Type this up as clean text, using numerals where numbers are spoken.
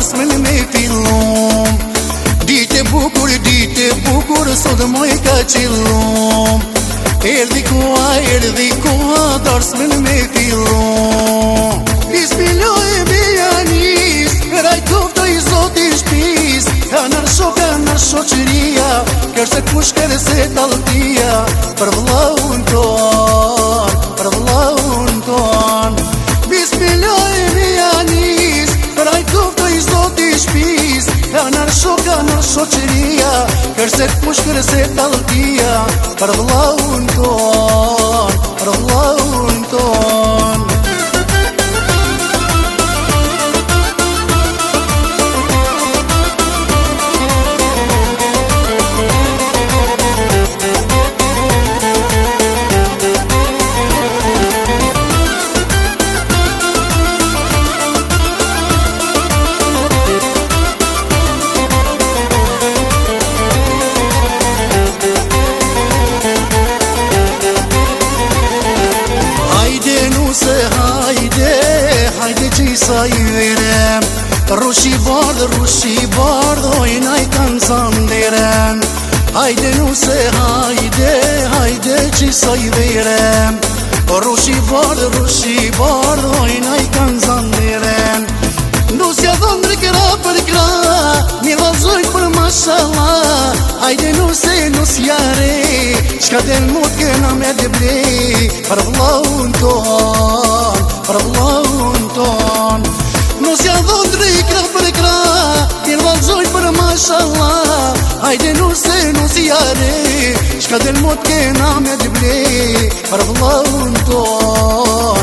darsmen me fillum. Dite bukur, sot moj ka qillum. Erdi koha, darsmen me fillum. Bismillah e bijanis, raj tofta i zoti shpis. Kanar shoqëria, kërse kush kërse taltia. Për vllaun ton, Bismillah e bijanis, raj tofta i zoti shpis. Kanar shoqëria, kërse kush kërse taltia. Për vllaun ton. Hajde qisa i verem, rushi bardh, ojna i kanë zanderem. Hajde nuse, hajde qisa i verem, rushi bardh, ojna i kanë zanderem. Nusja dhëndri këra për kra, mirë vazhoj për mashallah. Hajde nusja re, qka del mut këna me debre. Për vllaun ton, nusja dhëndri këra për kra, mirë vazhoj për mashallah. Hajde nusja re, qka del mut këna me debre. Për vllaun ton.